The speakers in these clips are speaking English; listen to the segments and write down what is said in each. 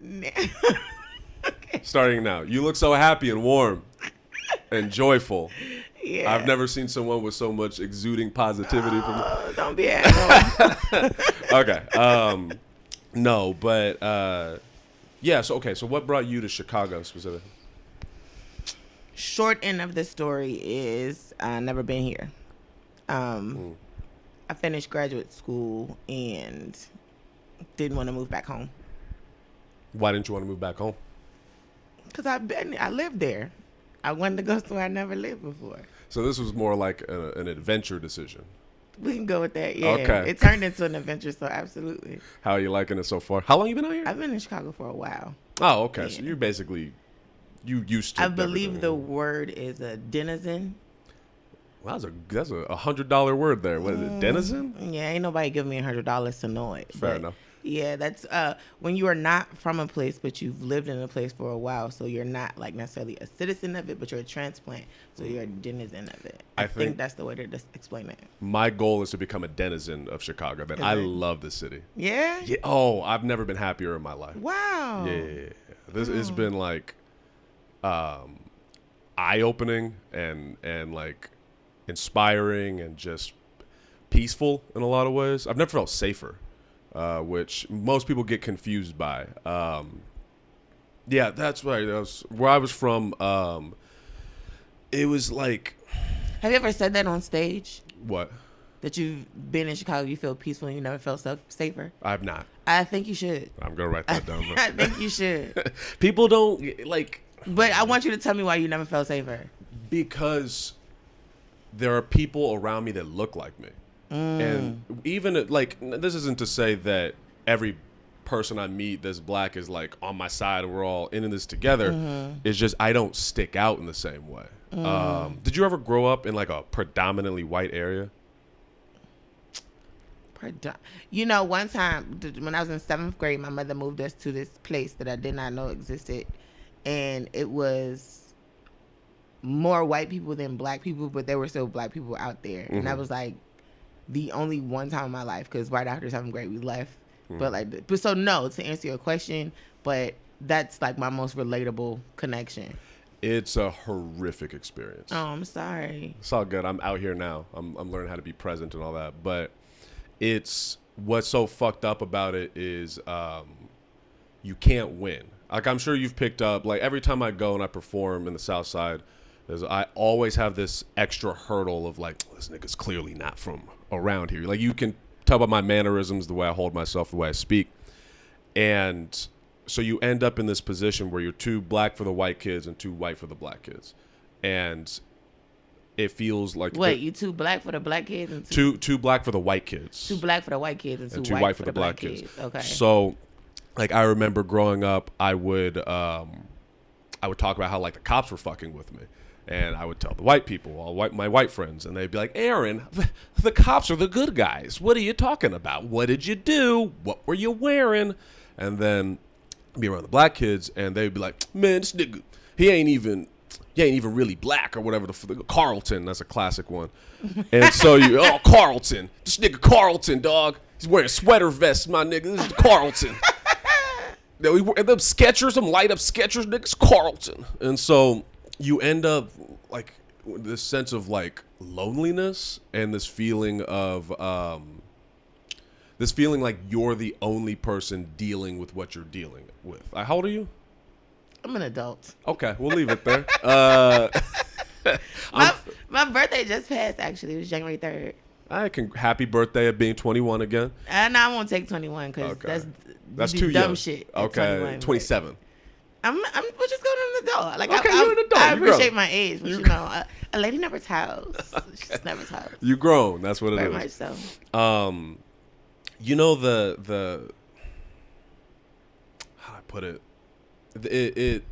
Okay. Starting now. You look so happy and warm and joyful. Yeah. I've never seen someone with so much exuding positivity from. Don't be an asshole. Okay. No, but yeah. So okay. So what brought you to Chicago specifically? Short end of the story is I never been here. I finished graduate school and didn't want to move back home. Why didn't you want to move back home? Because I lived there. I wanted to go somewhere I never lived before. So this was more like an adventure decision. We can go with that. Yeah. Okay. It turned into an adventure, so absolutely. How are you liking it so far? How long you been out here? I've been in Chicago for a while. Oh, okay. Yeah. So you're basically you used to. I believe everything. the word is a denizen. Well, that's a $100 word there. What is it? Denizen? Yeah, ain't nobody giving me $100 to know it. Fair enough. Yeah, that's when you are not from a place, but you've lived in a place for a while, so you're not like necessarily a citizen of it, but you're a transplant, so you're a denizen of it. I think that's the way to explain it. My goal is to become a denizen of Chicago. Man, I love the city. Yeah? Yeah. Oh, I've never been happier in my life. Wow. Yeah. This has been like eye-opening and like inspiring and just peaceful in a lot of ways. I've never felt safer. Which most people get confused by. Yeah, that's right. That was where I was from. It was like. Have you ever said that on stage? What? That you've been in Chicago, you feel peaceful, and you never felt safer? I have not. I think you should. I'm gonna write that down. I think you should. People don't like. But I want you to tell me why you never felt safer. Because there are people around me that look like me. And even like, this isn't to say that every person I meet that's black is like on my side and we're all in this together. It's just I don't stick out in the same way. Did you ever grow up in like a predominantly white area? You know, one time when I was in 7th grade, my mother moved us to this place that I did not know existed. And it was more white people than black people, but there were still black people out there. And that was like the only one time in my life, because right after 7th grade we left. But so no, to answer your question, but that's like my most relatable connection. It's a horrific experience. Oh, I'm sorry. It's all good. I'm out here now. I'm learning how to be present and all that. But it's what's so fucked up about it is you can't win. Like I'm sure you've picked up. Like every time I go and I perform in the South Side, I always have this extra hurdle of like, this nigga's clearly not from around here. Like you can tell by my mannerisms, the way I hold myself, the way I speak. And so you end up in this position where you're too black for the white kids and too white for the black kids. And it feels like... Wait, you too black for the black kids? And too black for the white kids. Too black for the white kids and too white for the black kids. Okay. So like I remember growing up, I would talk about how like the cops were fucking with me. And I would tell the white people, my white friends, and they'd be like, Aaron, the cops are the good guys. What are you talking about? What did you do? What were you wearing? And then I'd be around the black kids, and they'd be like, man, this nigga, he ain't even really black or whatever. Carlton, that's a classic one. And so Carlton, this nigga Carlton, dog. He's wearing sweater vests, my nigga. This is Carlton. Them Skechers, them light up Skechers, niggas, Carlton. And so you end up like this sense of like loneliness and this feeling of like you're the only person dealing with what you're dealing with. How old are you? I'm an adult. Okay, we'll leave it there. My birthday just passed, actually. It was January 3rd. Happy birthday at being 21 again. And I won't take 21 because that's you too do dumb young. shit. Okay, 27. We're just going to an adult. Like, okay, you're an adult. I appreciate my age, but you know, a lady never tells. She's never tells. You grown. That's what it Very is. much so. You know the how do I put it? It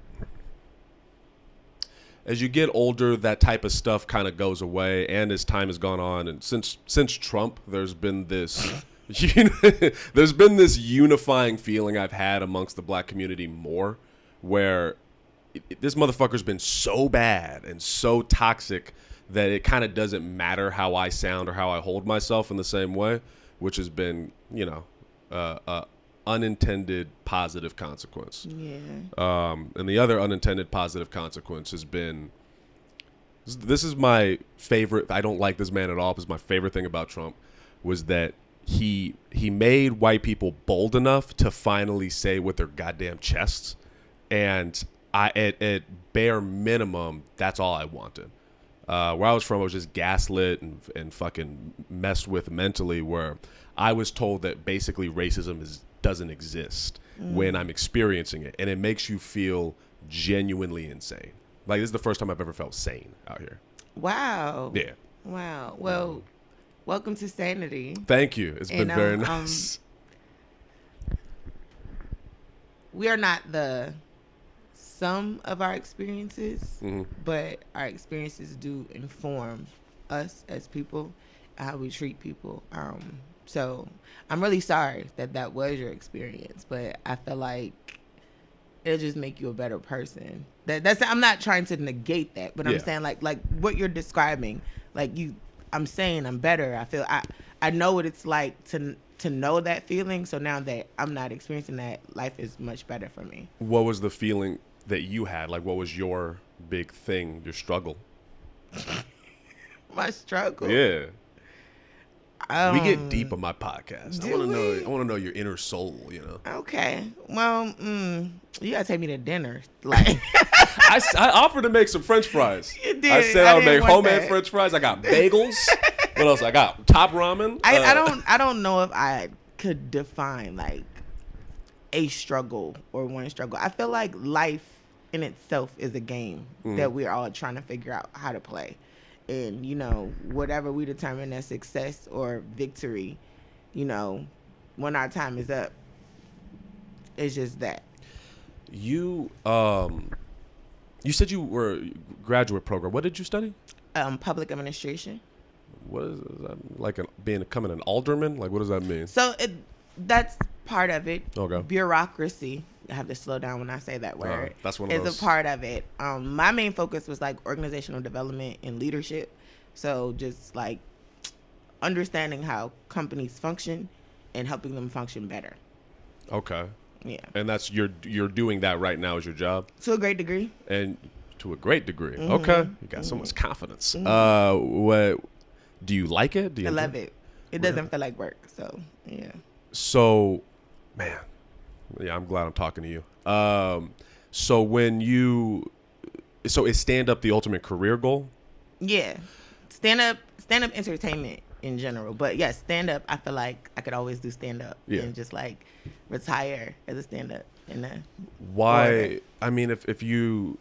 as you get older, that type of stuff kind of goes away, and as time has gone on, and since Trump, there's been this. There's been this unifying feeling I've had amongst the black community more, where this motherfucker's been so bad and so toxic that it kind of doesn't matter how I sound or how I hold myself in the same way, which has been, unintended positive consequence. Yeah. And the other unintended positive consequence has been, this is my favorite. I don't like this man at all. This is my favorite thing about Trump, was that he made white people bold enough to finally say with their goddamn chests. And at bare minimum, that's all I wanted. Where I was from, I was just gaslit and fucking messed with mentally, where I was told that basically racism doesn't exist when I'm experiencing it. And it makes you feel genuinely insane. Like, this is the first time I've ever felt sane out here. Wow. Yeah. Wow. Well, welcome to sanity. Thank you. It's been very nice. We are not the sum of our experiences, but our experiences do inform us as people, how we treat people. So I'm really sorry that was your experience, but I feel like it'll just make you a better person. That's I'm not trying to negate that, but I'm saying like what you're describing, I'm saying I'm better. I feel I know what it's like to know that feeling. So now that I'm not experiencing that, life is much better for me. What was the feeling that you had? Like, what was your big thing, your struggle? My struggle? Yeah. We get deep on my podcast. I want to know your inner soul, you know. Okay. Well, you gotta take me to dinner. Like, I offered to make some French fries. You did. I said I would make homemade that. French fries. I got bagels. What else? I got top ramen. I don't know if I could define like a struggle or one struggle. I feel like life in itself is a game that we're all trying to figure out how to play. And, whatever we determine as success or victory, when our time is up, it's just that. You said you were graduate program. What did you study? Public administration. What is that? Like becoming an alderman? Like, what does that mean? So that's part of it. Okay. Bureaucracy. I have to slow down when I say that word. That's one of those. Is a part of it. My main focus was like organizational development and leadership. So just like understanding how companies function and helping them function better. Okay. Yeah. And that's you're doing that right now as your job? To a great degree. And to a great degree. Okay. You got so much confidence. What do you like it? I love it. It doesn't feel like work. So yeah. So, man. Yeah, I'm glad I'm talking to you. So is stand-up the ultimate career goal? Yeah. Stand-up entertainment in general. But yes, stand-up, I feel like I could always do stand-up and just like retire as a stand-up. Why? I mean, if you...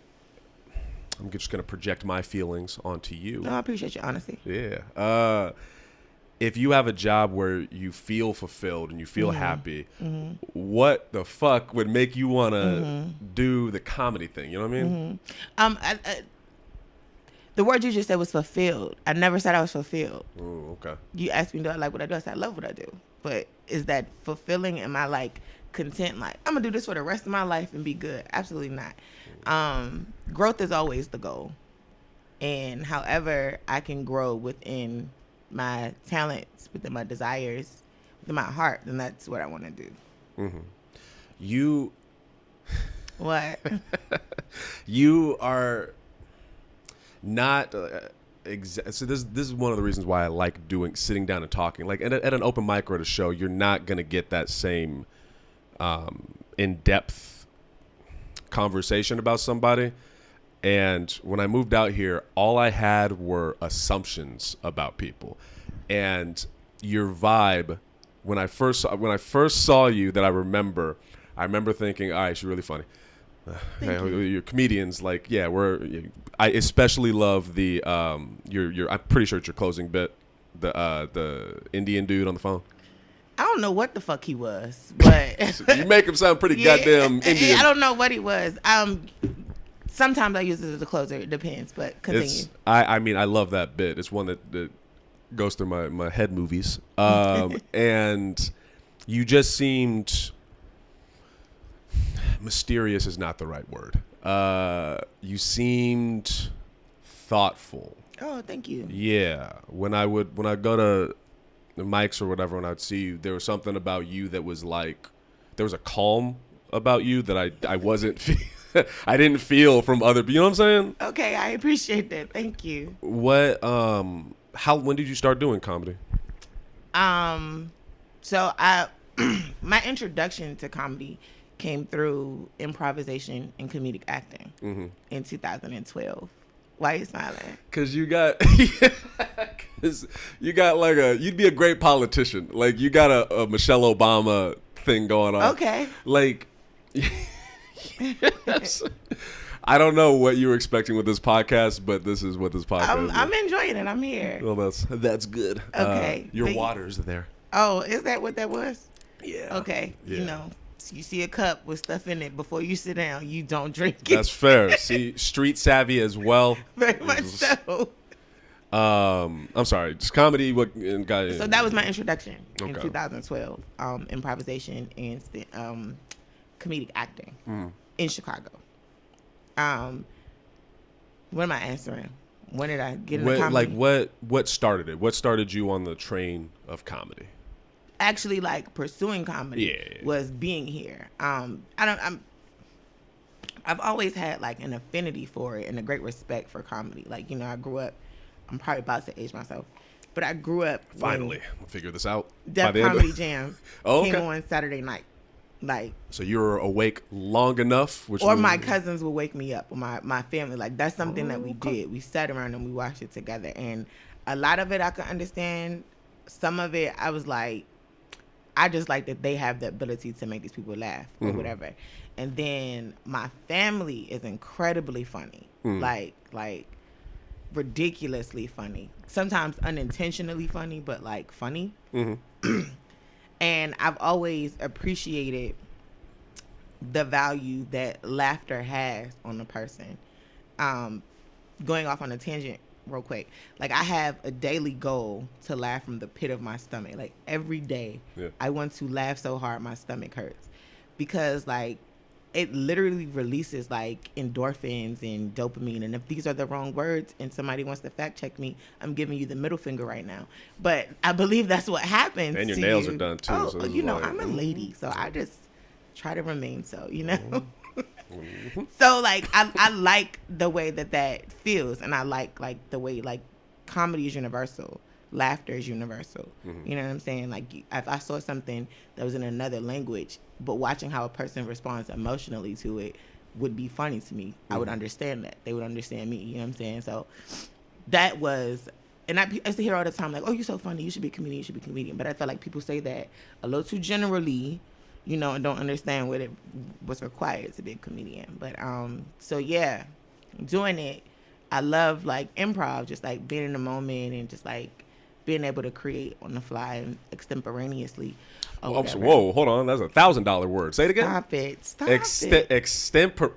I'm just going to project my feelings onto you. No, I appreciate your honesty. Yeah. If you have a job where you feel fulfilled and you feel happy, what the fuck would make you want to do the comedy thing? You know what I mean? The word you just said was fulfilled. I never said I was fulfilled. Ooh, okay. You asked me, do I like what I do? I said, I love what I do. But is that fulfilling? Am I like content? Like, I'm going to do this for the rest of my life and be good? Absolutely not. Growth is always the goal. And however I can grow within my talents, within my desires, within my heart, then that's what I want to do. You... What? You are... not so this is one of the reasons why I like sitting down and talking. Like at an open mic or at a show, you're not gonna get that same in-depth conversation about somebody. And when I moved out here, all I had were assumptions about people. And your vibe, when I first saw you, that I remember thinking, all right, she's really funny. You're comedians, like, yeah, I especially love the your I'm pretty sure it's your closing bit, the Indian dude on the phone. I don't know what the fuck he was, but you make him sound pretty goddamn Indian. I don't know what he was. Sometimes I use it as a closer. It depends, but continue. I mean, I love that bit. It's one that goes through my head movies. And you just seemed... mysterious is not the right word. You seemed thoughtful. Oh, thank you. Yeah. When I go to the mics or whatever, when I'd see you, there was something about you that was like, there was a calm about you that I wasn't I didn't feel from other, you know what I'm saying? Okay, I appreciate that. Thank you. What when did you start doing comedy? So I my introduction to comedy came through improvisation and comedic acting in 2012. Why are you smiling? Cause you got like you'd be a great politician. Like you got a Michelle Obama thing going on. Okay. Like I don't know what you were expecting with this podcast, but this is what this podcast is. I'm enjoying it. I'm here. Well, that's good. Okay. Your water's there. Oh, is that what that was? Yeah. Okay. Yeah. You know, you see a cup with stuff in it before you sit down, you don't drink it. That's fair. See, street savvy as well. Very much so. I'm sorry, just comedy. So that was my introduction in 2012. Improvisation and comedic acting in Chicago. What am I answering? When did I get into comedy? Like what started it? What started you on the train of comedy? Actually, like pursuing comedy was being here. I've always had like an affinity for it and a great respect for comedy. Like, you know, I grew up, I'm probably about to age myself, but I grew up. Finally, we'll figure this out. Def Comedy Jam came on Saturday night. Like, so you were awake long enough, my cousins would wake me up, or my family. Like, that's something that we did. We sat around and we watched it together, and a lot of it I could understand. Some of it I was like, I just like that they have the ability to make these people laugh or whatever. And then my family is incredibly funny, like ridiculously funny. Sometimes unintentionally funny, but like funny. And I've always appreciated the value that laughter has on a person. Going off on a tangent real quick. Like, I have a daily goal to laugh from the pit of my stomach. Like, every day I want to laugh so hard my stomach hurts. Because, like, it literally releases, like, endorphins and dopamine. And if these are the wrong words and somebody wants to fact check me, I'm giving you the middle finger right now. But I believe that's what happens. And your nails are done, too. Oh, so you know, I'm a lady, so I just try to remain so, you know? So, like, I like the way that feels. And I like the way, like, comedy is universal. Laughter is universal. You know what I'm saying? Like, if I saw something that was in another language, but watching how a person responds emotionally to it would be funny to me. I would understand that. They would understand me. You know what I'm saying? So that was, and I used to hear all the time, like, oh, you're so funny. You should be a comedian. You should be a comedian. But I felt like people say that a little too generally, you know, and don't understand what it was required to be a comedian. But, so yeah, doing it, I love, like, improv, just, like, being in the moment and just, like, being able to create on the fly and extemporaneously. Whoa, hold on. That's $1,000 word. Say it again. Stop it. Stop it.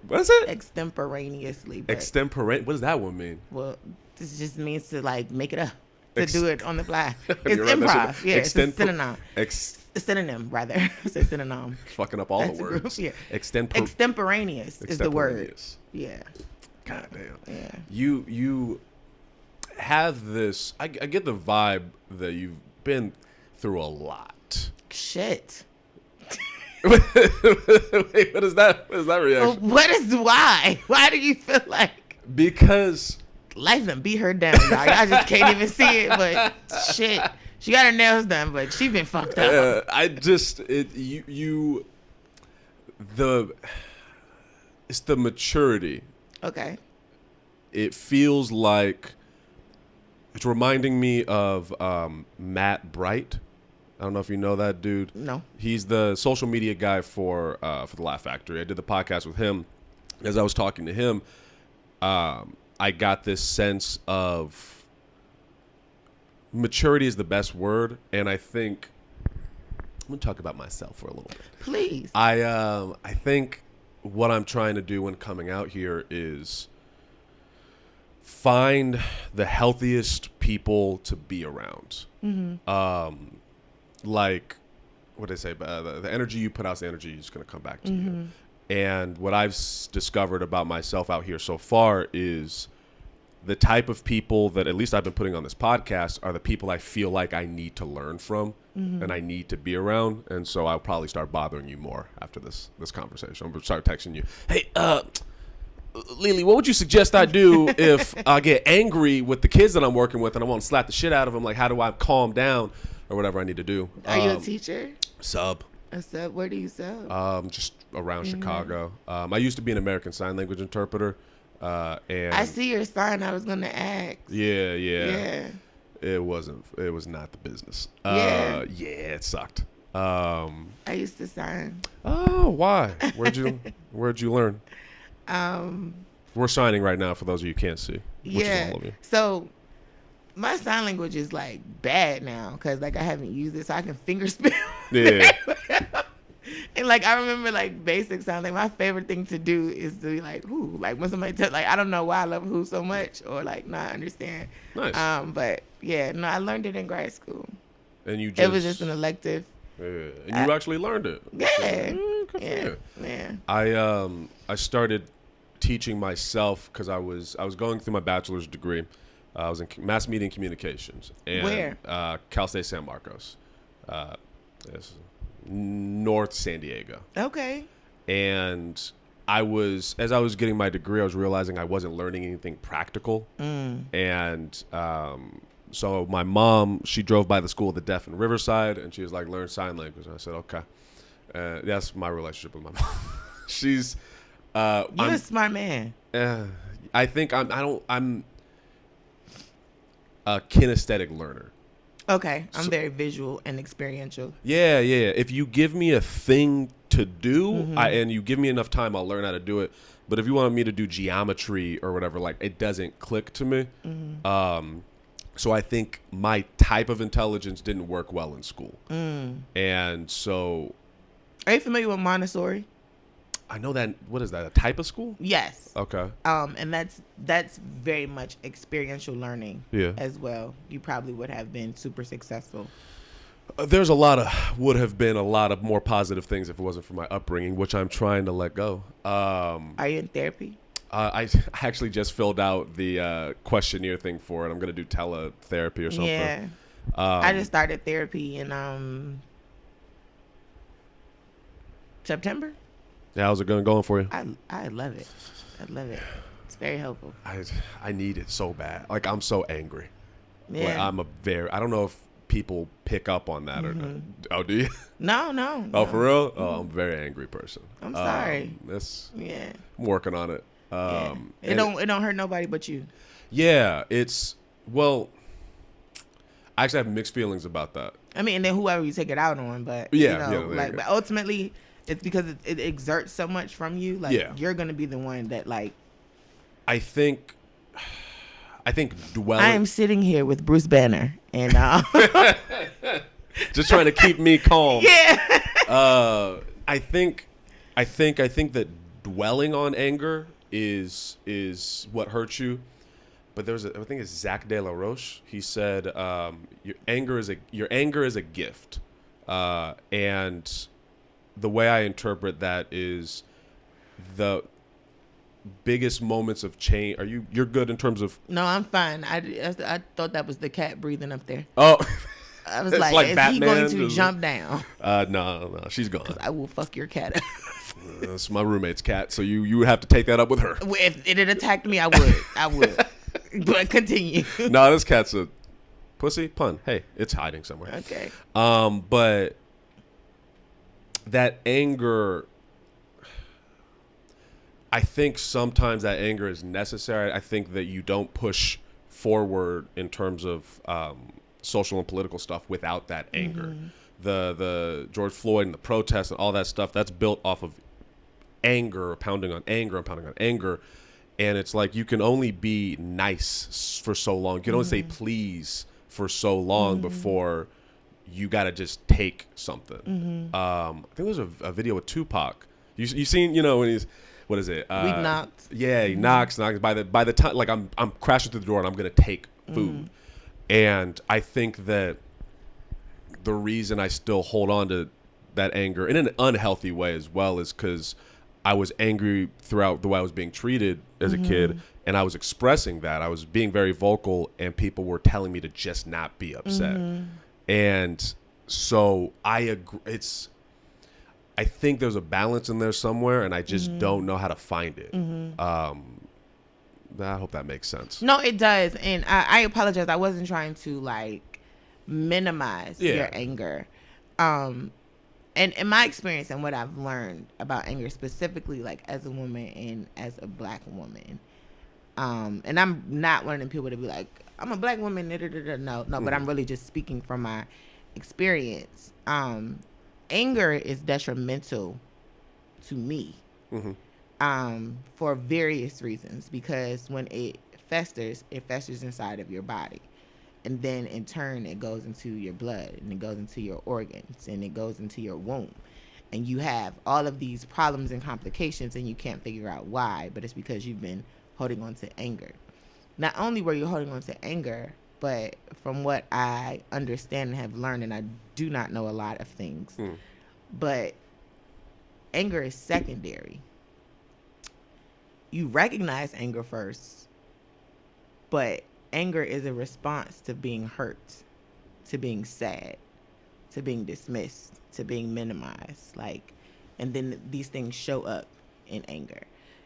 What is it? Extemporaneously. What does that one mean? Well, this just means to, like, make it up. To do it on the fly. It's improv. Yeah, it's a synonym. A synonym, rather. I say synonym. Fucking up all the words. Yeah. Extemporaneous is the word. Yeah. God damn. Yeah. You have this, I get the vibe that you've been through a lot. Shit. Wait, what is that reaction? Well, why? Why do you feel like? Because life done beat her down, y'all. Y'all just can't even see it, but shit. She got her nails done, but she been fucked up. It's the maturity. Okay. It feels like, it's reminding me of Matt Bright. I don't know if you know that dude. No. He's the social media guy for the Laugh Factory. I did the podcast with him. As I was talking to him, I got this sense of maturity is the best word, and I think I'm gonna talk about myself for a little bit. Please. I think what I'm trying to do when coming out here is find the healthiest people to be around. Like, what did I say? The energy you put out is the energy is going to come back to you. And what I've discovered about myself out here so far is the type of people that at least I've been putting on this podcast are the people I feel like I need to learn from and I need to be around. And so I'll probably start bothering you more after this conversation. I'm going to start texting you. Hey, Lele, what would you suggest I do if I get angry with the kids that I'm working with and I want to slap the shit out of them? Like, how do I calm down or whatever I need to do? Are you a teacher? Sub. A sub? Where do you sub? Just around Chicago. I used to be an American Sign Language interpreter. And I see your sign. I was going to ask. Yeah. It was not the business. Yeah, it sucked. I used to sign. Oh, why? Where'd you learn? We're signing right now for those of you who can't see. Which is all of you. So my sign language is like bad now because like I haven't used it, so I can finger spell. Yeah. And like I remember like basic sound, like my favorite thing to do is to be like who, like when somebody tells, like I don't know why I love who so much or like not understand. Nice. But yeah, no, I learned it in grad school. And you just, it was just an elective. Yeah. And you actually learned it. Yeah. I started teaching myself because I was going through my bachelor's degree. I was in mass media and communications. And, where? Cal State San Marcos. North San Diego. Okay. And as I was getting my degree, I was realizing I wasn't learning anything practical. And so my mom, she drove by the School of the Deaf in Riverside, and she was like, learn sign language. And I said, okay. That's my relationship with my mom. She's you're a smart man. I think I'm a kinesthetic learner. Okay, I'm very visual and experiential. Yeah. If you give me a thing to do, and you give me enough time, I'll learn how to do it. But if you want me to do geometry or whatever, like it doesn't click to me. So I think my type of intelligence didn't work well in school. And so, are you familiar with Montessori? I know that. What is that? A type of school? Yes. Okay. And that's very much experiential learning. Yeah. As well. You probably would have been super successful. There's would have been a lot of more positive things if it wasn't for my upbringing, which I'm trying to let go. Are you in therapy? I actually just filled out the questionnaire thing for it. I'm gonna do teletherapy or something. Yeah. I just started therapy in September. Yeah, how's it going for you? I love it. I love it. It's very helpful. I need it so bad. Like I'm so angry. Yeah. Like, I don't know if people pick up on that or not. Oh, do you? No. Oh, for real? Oh, I'm a very angry person. I'm sorry. I'm working on it. It don't hurt nobody but you. Yeah, I actually have mixed feelings about that. I mean, and then whoever you take it out on, but but ultimately it's because it exerts so much from you. Like you're gonna be the one that like. I think dwelling. I am sitting here with Bruce Banner and just trying to keep me calm. Yeah. I think that dwelling on anger is what hurts you. But I think it's Zach De La Roche. He said, your anger is a gift, and the way I interpret that is the biggest moments of change. You're good in terms of? No, I'm fine. I thought that was the cat breathing up there. Oh. I was like, is Batman, he going to jump down? No, she's gone. 'Cause I will fuck your cat. That's my roommate's cat, so you would have to take that up with her. If it had attacked me, I would. But continue. No, this cat's a pussy pun. Hey, it's hiding somewhere. Okay. But that anger, I think sometimes that anger is necessary. I think that you don't push forward in terms of social and political stuff without that anger. The George Floyd and the protests and all that stuff, that's built off of anger, pounding on anger. And it's like you can only be nice for so long. You can only say please for so long before you got to just take something. I think there's a video with Tupac. You seen, when he's, what is it? We knocked. Yeah, he knocks. By the time, like I'm crashing through the door and I'm going to take food. And I think that the reason I still hold on to that anger in an unhealthy way as well is because I was angry throughout the way I was being treated as a kid, and I was expressing that. I was being very vocal, and people were telling me to just not be upset. And so I agree. I think there's a balance in there somewhere, and I just don't know how to find it. I hope that makes sense. No, it does. And I apologize. I wasn't trying to like minimize your anger. And in my experience and what I've learned about anger specifically, like as a woman and as a black woman, and I'm not one of them people to be like, I'm a black woman. No, but I'm really just speaking from my experience. Anger is detrimental to me. For various reasons, because when it festers inside of your body, and then in turn it goes into your blood, and it goes into your organs, and it goes into your womb, and you have all of these problems and complications, and you can't figure out why, but it's because you've been holding on to anger. Not only were you holding on to anger, but from what I understand and have learned, and I do not know a lot of things, but anger is secondary. You recognize anger first, but anger is a response to being hurt, to being sad, to being dismissed, to being minimized, like, and then these things show up in anger.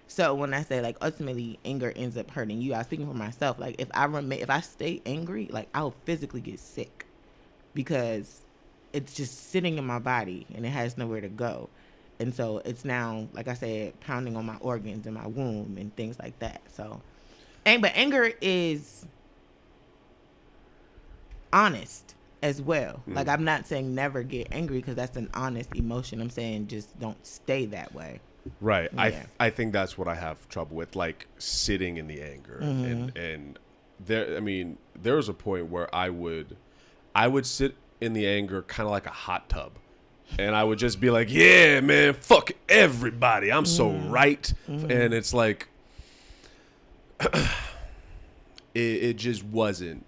So when I say like ultimately anger ends up hurting you, I was speaking for myself. Like if I stay angry, like I'll physically get sick because it's just sitting in my body and it has nowhere to go. And so it's now, like I said, pounding on my organs and my womb and things like that. So, but anger is honest as well. Like I'm not saying never get angry because that's an honest emotion. I'm saying just don't stay that way. Right. Yeah. I think that's what I have trouble with, like sitting in the anger. And there, I mean, there was a point where I would sit in the anger kind of like a hot tub. And I would just be like, yeah, man, fuck everybody. I'm so right. And it's like, it just wasn't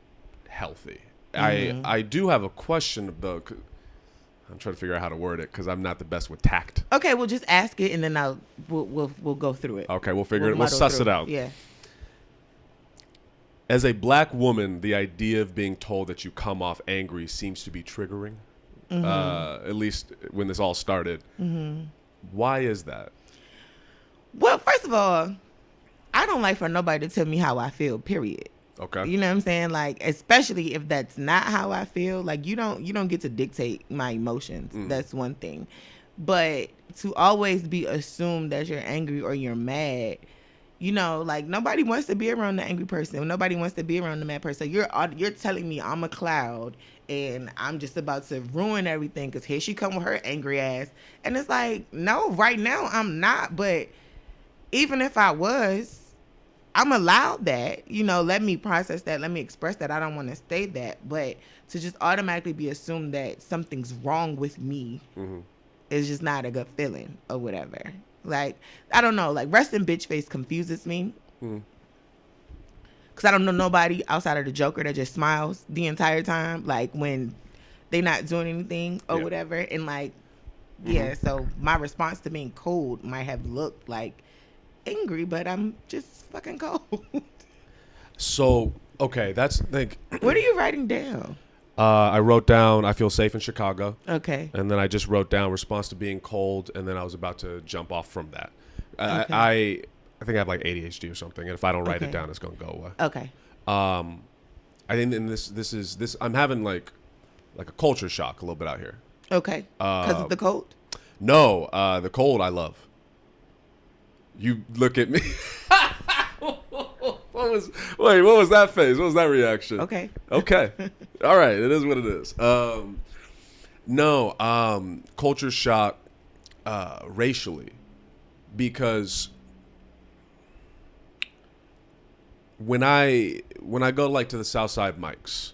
healthy. I do have a question, though. I'm trying to figure out how to word it because I'm not the best with tact. Okay, we'll just ask it and then we'll go through it. Okay, we'll suss it out. Yeah. As a black woman, the idea of being told that you come off angry seems to be triggering. At least when this all started. Why is that? Well, first of all, I don't like for nobody to tell me how I feel, period. Okay. You know what I'm saying? Like, especially if that's not how I feel, like you don't get to dictate my emotions. That's one thing. But to always be assumed that you're angry or you're mad, you know, like nobody wants to be around the angry person. Nobody wants to be around the mad person. You're telling me I'm a cloud and I'm just about to ruin everything because here she come with her angry ass. And it's like, no, right now I'm not. But even if I was, I'm allowed that. You know, let me process that. Let me express that. I don't want to stay that. But to just automatically be assumed that something's wrong with me is just not a good feeling or whatever. Like, I don't know. Like, resting bitch face confuses me. Because I don't know nobody outside of the Joker that just smiles the entire time. Like, when they not doing anything or whatever. And, like, so my response to being cold might have looked like angry, but I'm just fucking cold. So, okay, that's, like... What are you writing down? I wrote down, I feel safe in Chicago. Okay. And then I just wrote down response to being cold, and then I was about to jump off from that. Okay. I think I have like ADHD or something, and if I don't write it down, it's gonna go away. Okay. I think in this I'm having like a culture shock a little bit out here. Okay. Because of the cold? No, the cold I love. You look at me. What was that face? What was that reaction? Okay. Okay. All right. It is what it is. Culture shock racially, because when I go like to the Southside mics,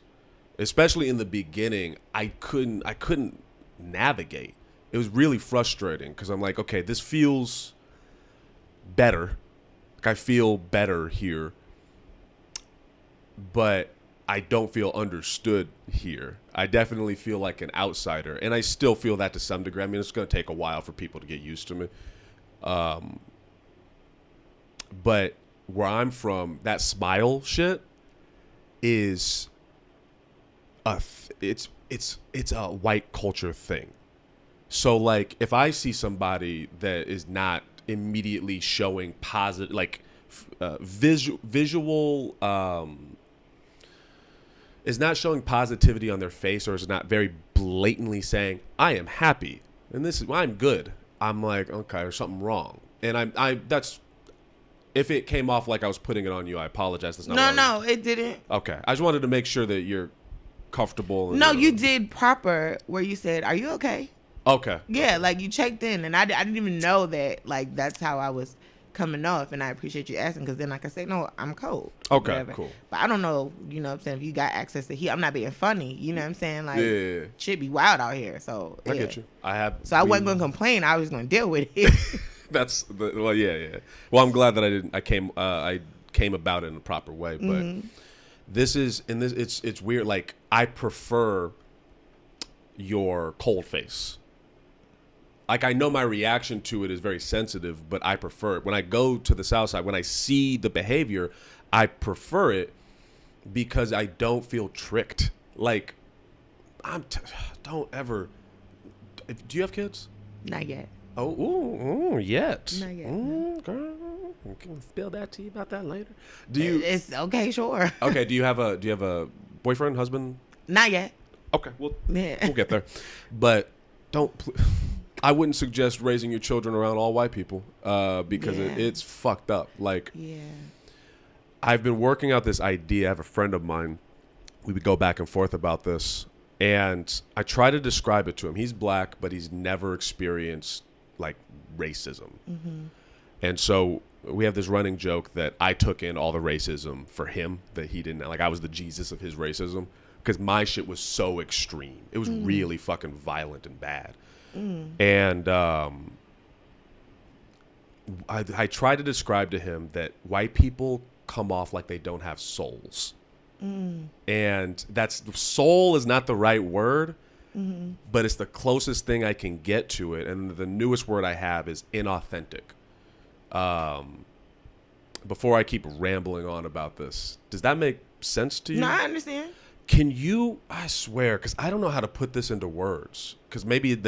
especially in the beginning, I couldn't navigate. It was really frustrating because I'm like, okay, this feels better. Like I feel better here, but I don't feel understood here. I definitely feel like an outsider, and I still feel that to some degree. I mean, it's going to take a while for people to get used to me. But where I'm from, that smile shit is it's a white culture thing. So like if I see somebody that is not immediately showing positive, like visual is not showing positivity on their face, or is not very blatantly saying I am happy and this is I'm good, I'm like, okay, there's something wrong. And I that's, if it came off like I was putting it on you, I apologize. That's not No, it didn't. Okay, I just wanted to make sure that you're comfortable. And, no, you did proper where you said, "Are you okay?" Okay. Yeah, like you checked in, and I didn't even know that. Like that's how I was coming off, and I appreciate you asking, because then I can say, "No, I'm cold." Okay, whatever. cool. But I don't know, you know what I'm saying, if you got access to heat. I'm not being funny, you know what I'm saying? Like, Yeah. shit be wild out here, so yeah. I get you. I wasn't gonna complain. I was gonna deal with it. That's well, yeah. Well, I'm glad that I didn't. I came about it in a proper way, but this is it's weird. Like I prefer your cold face. Like I know my reaction to it is very sensitive, but I prefer it when I go to the South Side. When I see the behavior, I prefer it because I don't feel tricked. Like don't ever. Do you have kids? Not yet. Oh, yet. Not yet. Girl, I can spill that to you about that later. Do you? It's okay, sure. Okay. Do you have a boyfriend, husband? Not yet. Okay. Well, Yeah. we'll get there. But don't. I wouldn't suggest raising your children around all white people because it's fucked up. Like, yeah. I've been working out this idea. I have a friend of mine. We would go back and forth about this, and I try to describe it to him. He's black, but he's never experienced like racism. And so we have this running joke that I took in all the racism for him that he didn't. Like I was the Jesus of his racism because my shit was so extreme. It was really fucking violent and bad. And I try to describe to him that white people come off like they don't have souls. And that's, soul is not the right word, but it's the closest thing I can get to it. And the newest word I have is inauthentic. Before I keep rambling on about this, does that make sense to you? No, I understand. Can you, I swear, because I don't know how to put this into words, because maybe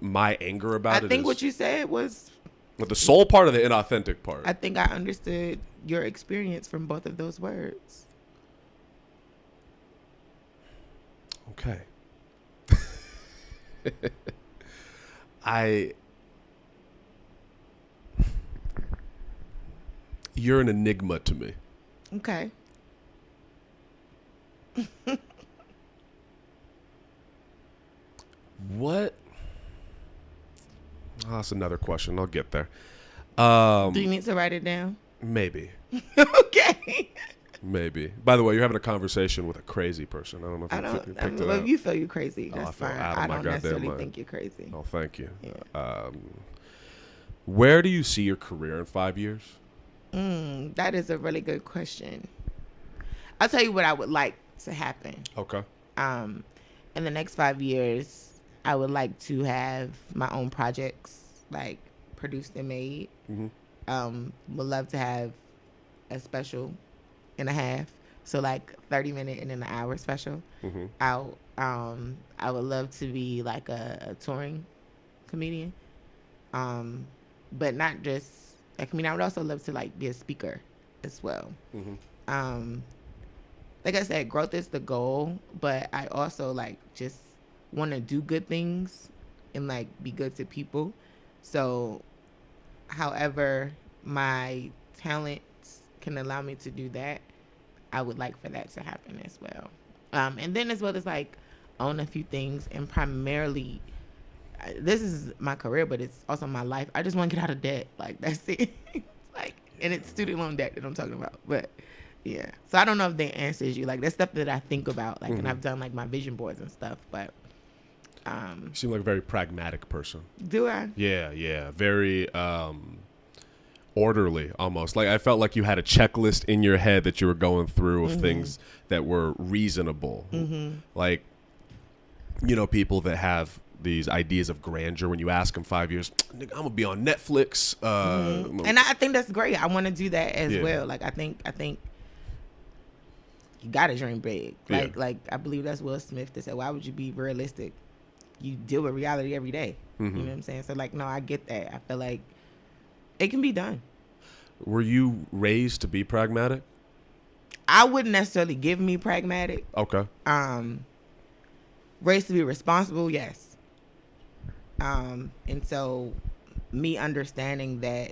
my anger about it is. I think what you said was. The soul part or the inauthentic part? I think I understood your experience from both of those words. Okay. You're an enigma to me. Okay. What? Oh, that's another question. I'll get there. Do you need to write it down? Maybe. Okay. Maybe. By the way, you're having a conversation with a crazy person. I don't know if you picked it up. You feel you're crazy. That's fine. I don't goddamn necessarily mind. think you're crazy. Oh, thank you. Yeah. Where do you see your career in 5 years? That is a really good question. I'll tell you what I would like to happen. Okay. In the next 5 years, I would like to have my own projects, like produced and made. Would love to have a special and a half, so like 30-minute and then an hour special. I would love to be like a touring comedian, but not just a comedian. I would also love to like be a speaker as well. Like I said, growth is the goal, but I also like just want to do good things and like be good to people. So however my talents can allow me to do that, I would like for that to happen as well. And then as well as like own a few things, and primarily this is my career, but it's also my life. I just want to get out of debt. Like that's it. Like, and it's student loan debt that I'm talking about. But yeah, so I don't know if that answers you. Like that's stuff that I think about, like, and I've done like my vision boards and stuff. But you seem like a very pragmatic person. Do I? Yeah, very orderly almost. Like I felt like you had a checklist in your head that you were going through of things that were reasonable. Like, you know, people that have these ideas of grandeur. When you ask them 5 years, nigga, I'm gonna be on Netflix. And I think that's great. I want to do that as well. Like I think you gotta dream big. Like I believe that's Will Smith that said, "Why would you be realistic? You deal with reality every day." You know what I'm saying? So like, no, I get that. I feel like it can be done. Were you raised to be pragmatic? I wouldn't necessarily give me pragmatic. Okay. Raised to be responsible, yes. And so me understanding that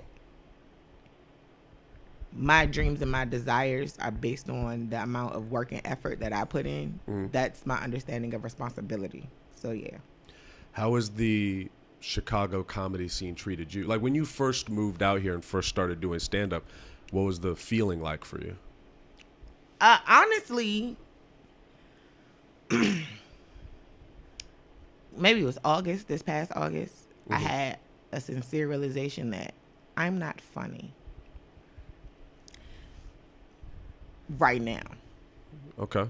my dreams and my desires are based on the amount of work and effort that I put in, that's my understanding of responsibility. So yeah. How has the Chicago comedy scene treated you? Like when you first moved out here and first started doing stand-up, what was the feeling like for you? Honestly, maybe it was August, this past August, I had a sincere realization that I'm not funny right now. Okay.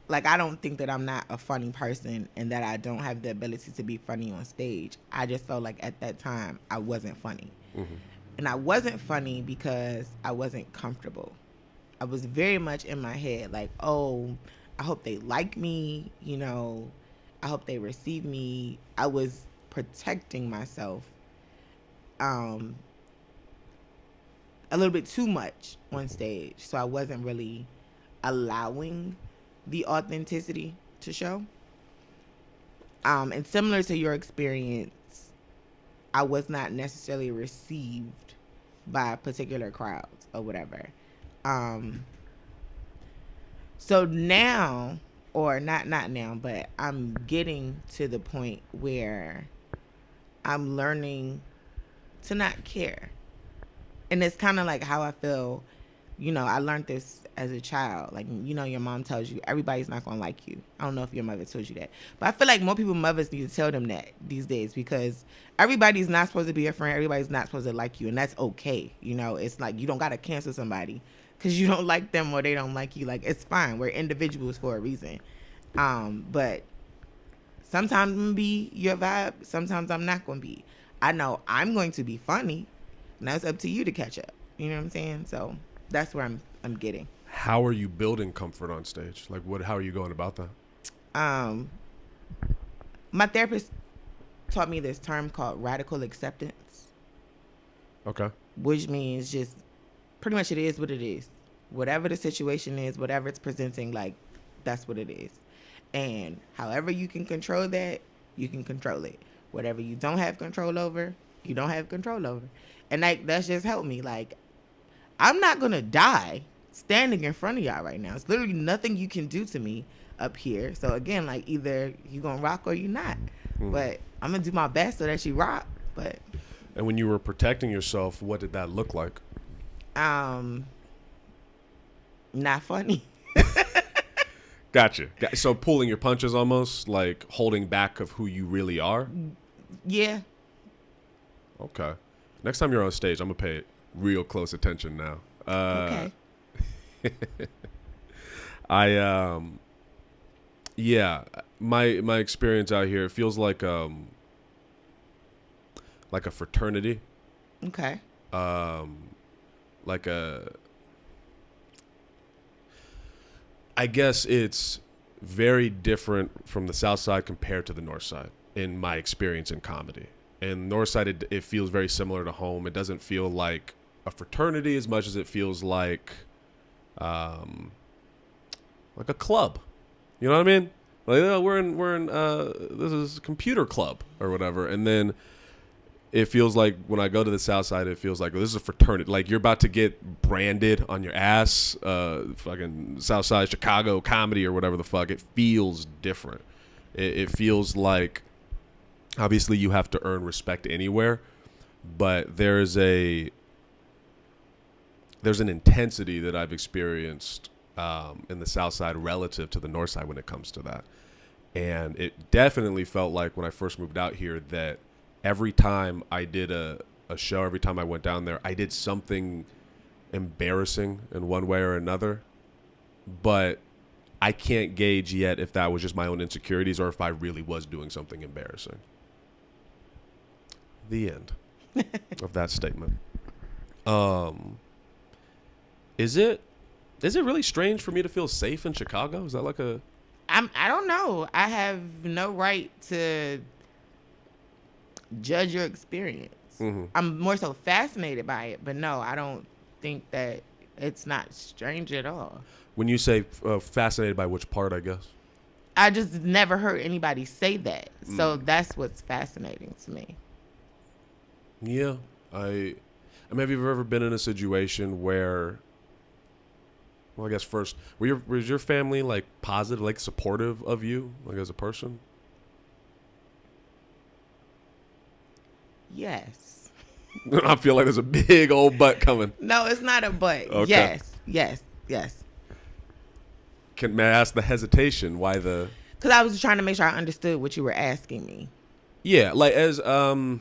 Like, I don't think that I'm not a funny person and that I don't have the ability to be funny on stage. I just felt like at that time I wasn't funny. And I wasn't funny because I wasn't comfortable. I was very much in my head like, oh, I hope they like me, you know, I hope they receive me. I was protecting myself a little bit too much on stage. So I wasn't really allowing the authenticity to show. And similar to your experience, I was not necessarily received by particular crowds or whatever. So now, or not now, but I'm getting to the point where I'm learning to not care. And it's kind of like how I feel, you know, I learned this as a child. Like, you know, your mom tells you everybody's not going to like you. I don't know if your mother told you that. But I feel like more people, mothers need to tell them that these days, because everybody's not supposed to be a friend. Everybody's not supposed to like you. And that's okay. You know, it's like you don't got to cancel somebody because you don't like them or they don't like you. Like, it's fine. We're individuals for a reason. But sometimes I'm going to be your vibe. Sometimes I'm not going to be. I know I'm going to be funny. And that's up to you to catch up. You know what I'm saying? So that's where I'm getting. How are you building comfort on stage? Like, how are you going about that? My therapist taught me this term called radical acceptance. Okay. Which means just pretty much it is what it is. Whatever the situation is, whatever it's presenting, like, that's what it is. And however you can control that, you can control it. Whatever you don't have control over, you don't have control over. And like, that's just helped me. Like, I'm not going to die standing in front of y'all right now. It's literally nothing you can do to me up here. So again, like, either you going to rock or you not. But I'm going to do my best so that you rock. But and when you were protecting yourself, what did that look like? Not funny. Gotcha. So pulling your punches, almost like holding back of who you really are? Yeah. Okay. Next time you're on stage, I'm going to pay real close attention now. Okay. Yeah, my experience out here, it feels like a fraternity. Okay. I guess it's very different from the South Side compared to the North Side in my experience in comedy. In North Side, it feels very similar to home. It doesn't feel like a fraternity as much as it feels like a club. You know what I mean? Like, oh, we're in this is computer club or whatever. And then it feels like when I go to the South Side, it feels like, well, this is a fraternity. Like, you're about to get branded on your ass, fucking South Side Chicago comedy or whatever the fuck. It feels different. It feels like, obviously, you have to earn respect anywhere, but there's an intensity that I've experienced in the South Side relative to the North Side when it comes to that. And it definitely felt like when I first moved out here that every time I did a show, every time I went down there, I did something embarrassing in one way or another. But I can't gauge yet if that was just my own insecurities or if I really was doing something embarrassing. The end of that statement. Is it really strange for me to feel safe in Chicago? Is that like a... I don't know. I have no right to judge your experience. Mm-hmm. I'm more so fascinated by it, but no, I don't think that it's not strange at all. When you say fascinated by which part, I guess? I just never heard anybody say that. So that's what's fascinating to me. Yeah. I mean, have you ever been in a situation where... Well, I guess first, was your family like positive, like supportive of you, like as a person? Yes. I feel like there's a big old butt coming. No, it's not a but. Okay. Yes. May I ask the hesitation? Why the... Because I was trying to make sure I understood what you were asking me. Yeah, like as I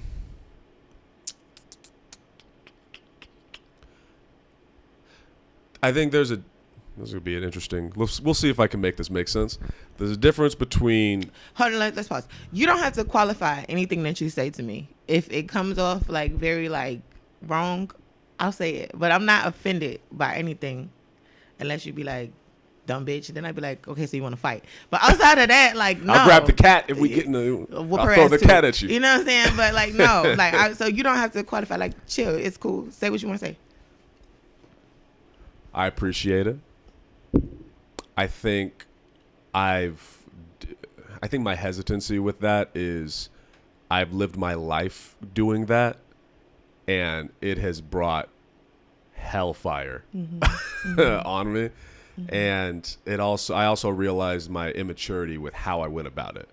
think this would be an interesting... We'll see if I can make this make sense. There's a difference between... Hold on, let's pause. You don't have to qualify anything that you say to me. If it comes off like very like wrong, I'll say it. But I'm not offended by anything unless you be like, dumb bitch. Then I'd be like, okay, so you want to fight. But outside of that, like, no. I'll grab the cat if we get in the... I'll throw the cat at you. You know what I'm saying? But like, no. Like, so you don't have to qualify. Like, chill. It's cool. Say what you want to say. I appreciate it. I think my hesitancy with that is I've lived my life doing that, and it has brought hellfire on me. And I also realized my immaturity with how I went about it.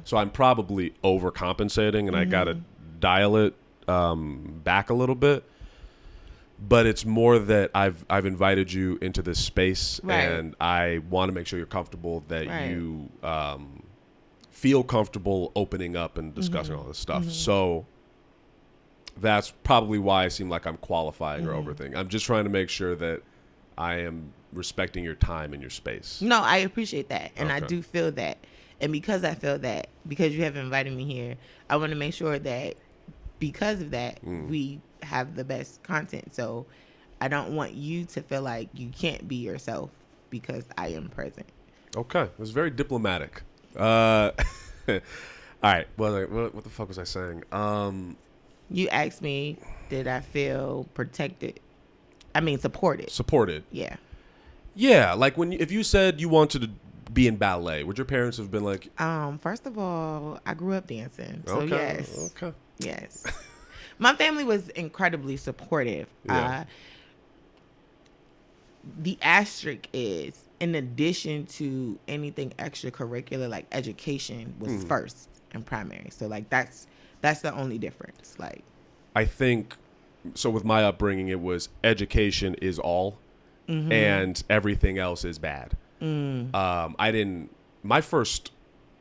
So I'm probably overcompensating, and I got to dial it back a little bit. But it's more that I've invited you into this space, and I want to make sure you're comfortable, that you feel comfortable opening up and discussing all this stuff. So that's probably why I seem like I'm qualifying or overthinking. I'm just trying to make sure that I am respecting your time and your space. No, I appreciate that, and Okay. I do feel that. And because I feel that, because you have invited me here, I want to make sure that because of that, we have the best content. So I don't want you to feel like you can't be yourself because I am present. Okay. It was very diplomatic. All right. Well, what the fuck was I saying? You asked me, did I feel protected? I mean, supported. Supported. Yeah. Yeah. Like if you said you wanted to be in ballet, would your parents have been like... First of all, I grew up dancing. So okay. yes. Okay. Yes. My family was incredibly supportive. Yeah. The asterisk is, in addition to anything extracurricular, like education was first and primary. So like that's the only difference. Like, I think so. With my upbringing, it was education is all, and everything else is bad. My first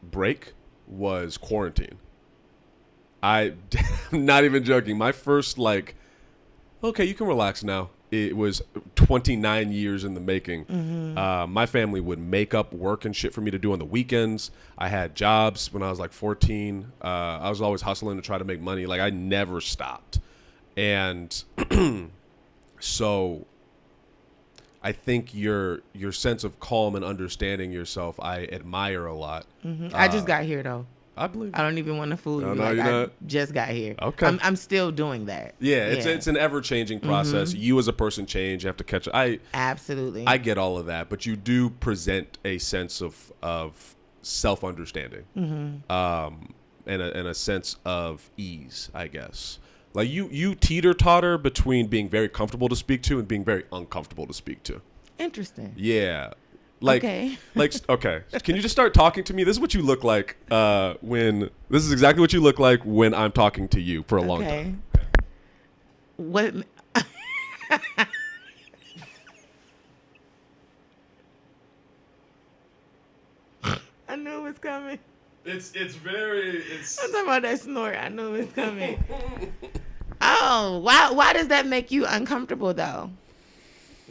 break was quarantine. I'm not even joking. My first, like, okay, you can relax now. It was 29 years in the making. My family would make up work and shit for me to do on the weekends. I had jobs when I was like 14. I was always hustling to try to make money. Like, I never stopped. And so I think your sense of calm and understanding yourself, I admire a lot. I just got here though. I believe. I don't even want to fool you. No, like, you're I not. just got here. Okay. I'm still doing that. Yeah, it's an ever-changing process. You as a person change. You have to catch up. Absolutely. I get all of that, but you do present a sense of self-understanding, and a sense of ease, I guess. Like you teeter-totter between being very comfortable to speak to and being very uncomfortable to speak to. Interesting. Yeah. Like, okay. Okay. Can you just start talking to me? This is what you look like this is exactly what you look like when I'm talking to you for a long time. What? I knew it was coming. It's I'm talking about that snort. I knew it was coming. Oh, why does that make you uncomfortable though?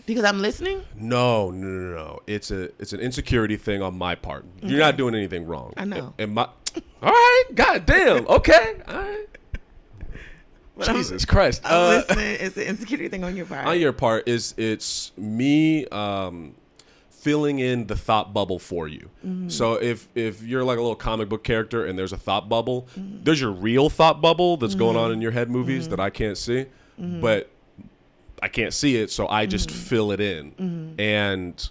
Because I'm listening? No. It's an insecurity thing on my part. Okay. You're not doing anything wrong. I know. All right. God damn. Okay. All right. But Jesus Christ. I'm listening. It's an insecurity thing on your part. On your part, it's me filling in the thought bubble for you. So if you're like a little comic book character and there's a thought bubble, there's your real thought bubble that's going on in your head movies that I can't see, but I can't see it, so I just fill it in. And,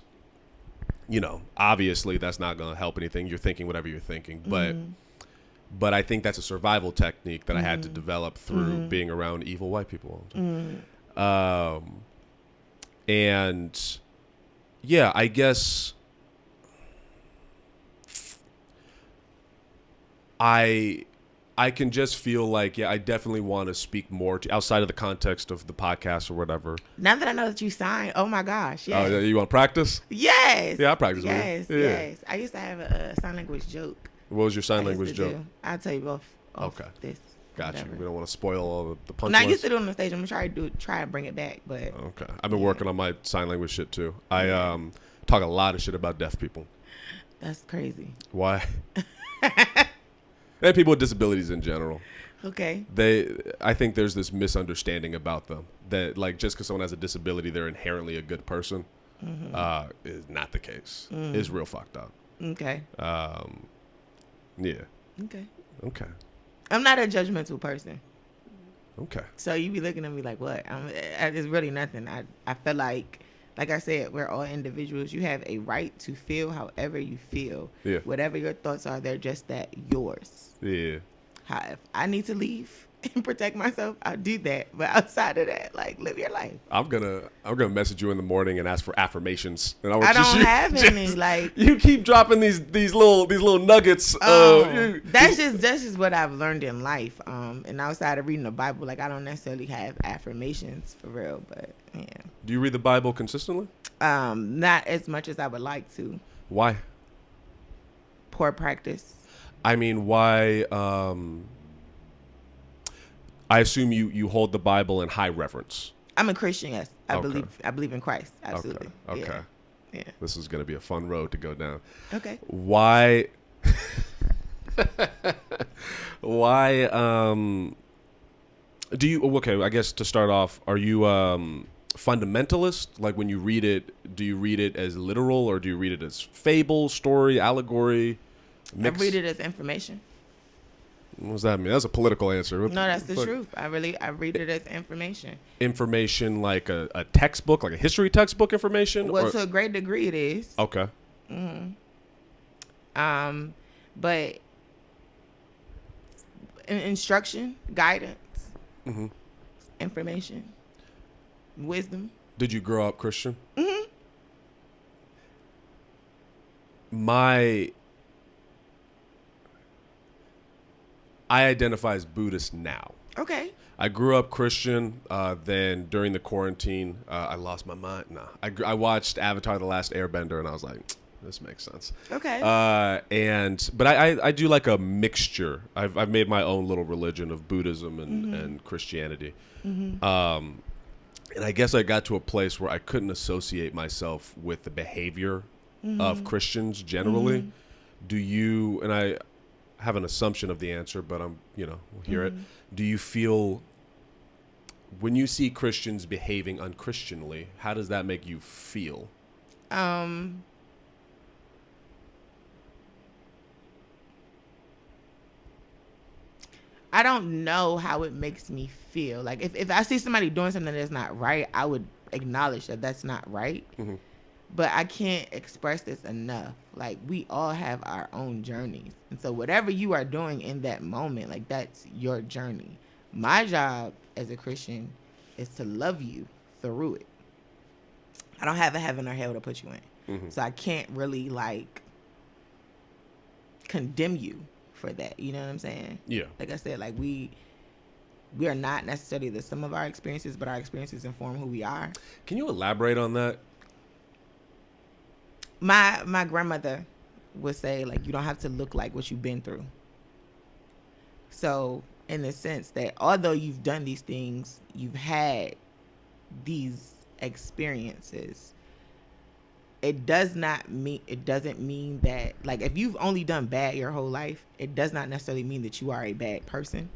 you know, obviously that's not going to help anything. You're thinking whatever you're thinking, but I think that's a survival technique that I had to develop through being around evil white people all the time. And yeah, I guess I can just feel like, yeah, I definitely want to speak more to, outside of the context of the podcast or whatever. Now that I know that you signed, oh my gosh, yes. Oh, you want to practice? Yes. Yeah, I practice Yes, with you. Yeah. yes. I used to have a sign language joke. What was your sign language joke? I'll tell you both. Okay. This. Gotcha. Whatever. We don't want to spoil all the punchlines. No, I used to do it on the stage. I'm gonna try to bring it back, but Okay. I've been working on my sign language shit too. I talk a lot of shit about deaf people. that's crazy. Why? And people with disabilities in general. Okay. I think there's this misunderstanding about them that, like, just because someone has a disability, they're inherently a good person. Is not the case. It's real fucked up. Okay. Yeah. Okay. Okay. I'm not a judgmental person. Okay. So you be looking at me like, what? It's really nothing. I feel like I said, we're all individuals. You have a right to feel however you feel. Yeah. Whatever your thoughts are, they're just that yours. Yeah. If I need to leave and protect myself, I'll do that. But outside of that, like, live your life. I'm gonna message you in the morning and ask for affirmations. And I don't have any. Like, you keep dropping these little nuggets. That's just what I've learned in life. And outside of reading the Bible, like, I don't necessarily have affirmations for real. But yeah. Do you read the Bible consistently? Not as much as I would like to. Why? Poor practice. I mean, why? I assume you hold the Bible in high reverence. I'm a Christian, yes. I Okay. believe in Christ. Absolutely. Okay. Yeah. This is going to be a fun road to go down. Okay. Why? Why? Do you? Okay, I guess to start off, are you fundamentalist? Like, when you read it, do you read it as literal, or do you read it as fable, story, allegory? Mix? I read it as information. What does that mean? That's a political answer. No, that's the truth. I read it as information. Information like a textbook, like a history textbook information? Well, to a great degree it is. Okay. But instruction, guidance, information, wisdom. Did you grow up Christian? I identify as Buddhist now. Okay. I grew up Christian. Then during the quarantine, I lost my mind. No, I watched Avatar: The Last Airbender, and I was like, this makes sense. Okay. But I do like a mixture. I've made my own little religion of Buddhism and Christianity. And I guess I got to a place where I couldn't associate myself with the behavior of Christians generally. Do you? And I have an assumption of the answer, but we'll hear it. Do you feel, when you see Christians behaving unchristianly, how does that make you feel? I don't know how it makes me feel. Like, if I see somebody doing something that's not right, I would acknowledge that that's not right. But I can't express this enough. Like, we all have our own journeys. And so whatever you are doing in that moment, like, that's your journey. My job as a Christian is to love you through it. I don't have a heaven or hell to put you in. So I can't really, like, condemn you for that. You know what I'm saying? Yeah. Like I said, like, we are not necessarily the sum of our experiences, but our experiences inform who we are. Can you elaborate on that? My grandmother would say, like, you don't have to look like what you've been through. So, in the sense that although you've done these things, you've had these experiences, it doesn't mean that, like, if you've only done bad your whole life, it does not necessarily mean that you are a bad person.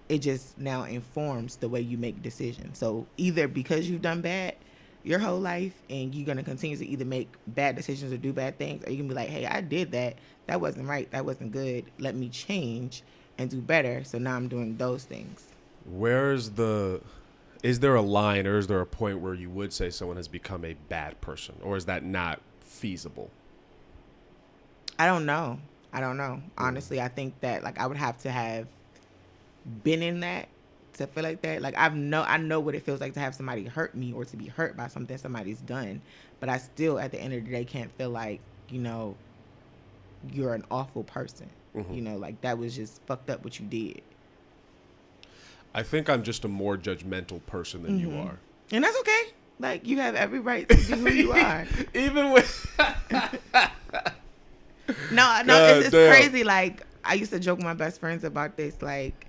it just now informs the way you make decisions. So either because you've done bad your whole life and you're going to continue to either make bad decisions or do bad things, or you can be like, hey, I did that. That wasn't right. That wasn't good. Let me change and do better. So now I'm doing those things. Is there a line or is there a point where you would say someone has become a bad person, or is that not feasible? I don't know. Honestly, I think that like I would have to have been in that to feel like that. Like I know what it feels like to have somebody hurt me or to be hurt by something somebody's done, but I still at the end of the day can't feel like, you're an awful person. Mm-hmm. Like that was just fucked up what you did. I think I'm just a more judgmental person than you are. And that's okay. Like you have every right to be who you are. Even with No, it's crazy. Like I used to joke with my best friends about this. Like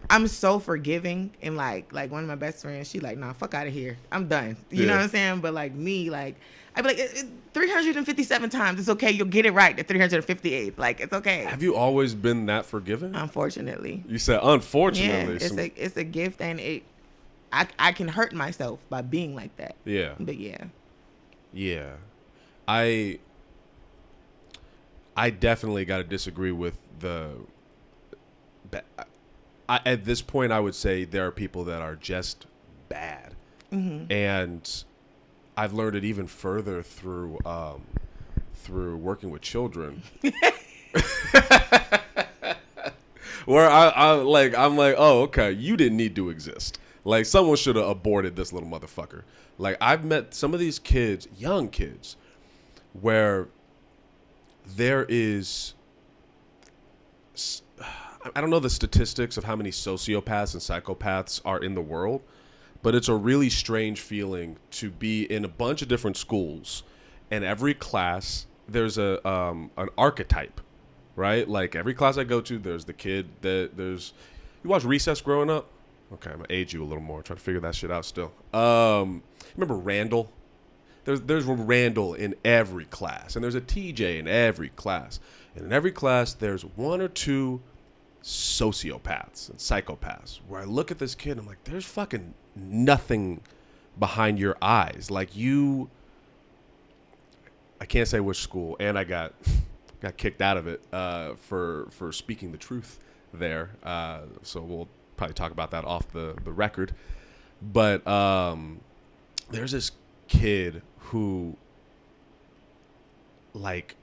I'm so forgiving, and like one of my best friends, she like, nah, fuck out of here. I'm done. You know what I'm saying? But like me, like I'd be like, 357 times, it's okay. You'll get it right. The 358th, like it's okay. Have you always been that forgiving? Unfortunately. You said unfortunately. Yeah, it's a gift, and I can hurt myself by being like that. Yeah. But yeah. Yeah. I definitely got to disagree with at this point, I would say there are people that are just bad. And I've learned it even further through working with children. Where I'm like, oh, okay, you didn't need to exist. Like, someone should have aborted this little motherfucker. Like, I've met some of these kids, young kids, where there is, I don't know the statistics of how many sociopaths and psychopaths are in the world, but it's a really strange feeling to be in a bunch of different schools, and every class there's an archetype, right? Like every class I go to, there's the kid that there's. You watch Recess growing up? Okay, I'm gonna age you a little more. Try to figure that shit out still. Remember Randall? There's a Randall in every class, and there's a TJ in every class, and in every class there's one or two sociopaths and psychopaths. Where I look at this kid, I'm like, there's fucking nothing behind your eyes. Like you, I can't say which school, and I got kicked out of it for speaking the truth there. So we'll probably talk about that off the record. But there's this kid who, like,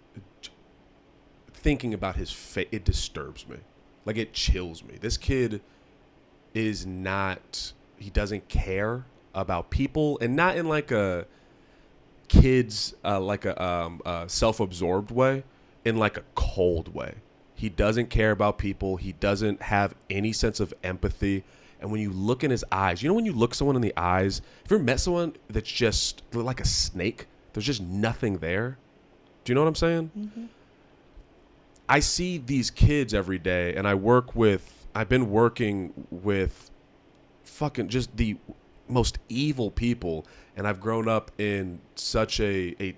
thinking about his face, it disturbs me. Like, it chills me. This kid is not, he doesn't care about people, and not in like a kid's, like a self-absorbed way, in like a cold way. He doesn't care about people. He doesn't have any sense of empathy. And when you look in his eyes, when you look someone in the eyes, have you ever met someone that's just like a snake? There's just nothing there. Do you know what I'm saying? Mm-hmm. I see these kids every day, and I've been working with fucking just the most evil people, and I've grown up in such a I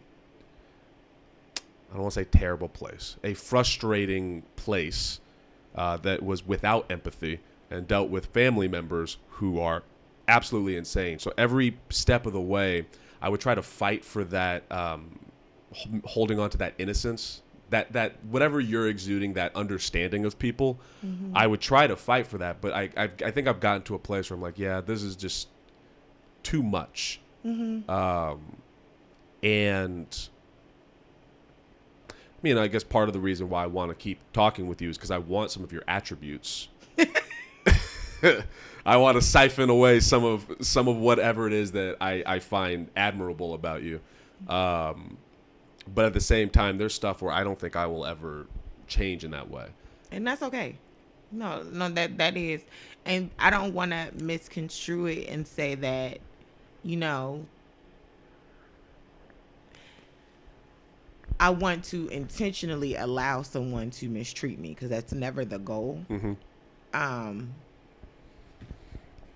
don't want to say terrible place, a frustrating place that was without empathy and dealt with family members who are absolutely insane. So every step of the way, I would try to fight for that, holding on to that innocence, that whatever you're exuding, that understanding of people. Mm-hmm. I would try to fight for that, but I think I've gotten to a place where I'm like, yeah, this is just too much. Mm-hmm. And I guess part of the reason why I want to keep talking with you is because I want some of your attributes. I want to siphon away some of whatever it is that I find admirable about you. But at the same time, there's stuff where I don't think I will ever change in that way. And that's okay. No, that is. And I don't want to misconstrue it and say that, I want to intentionally allow someone to mistreat me, because that's never the goal. Mm-hmm.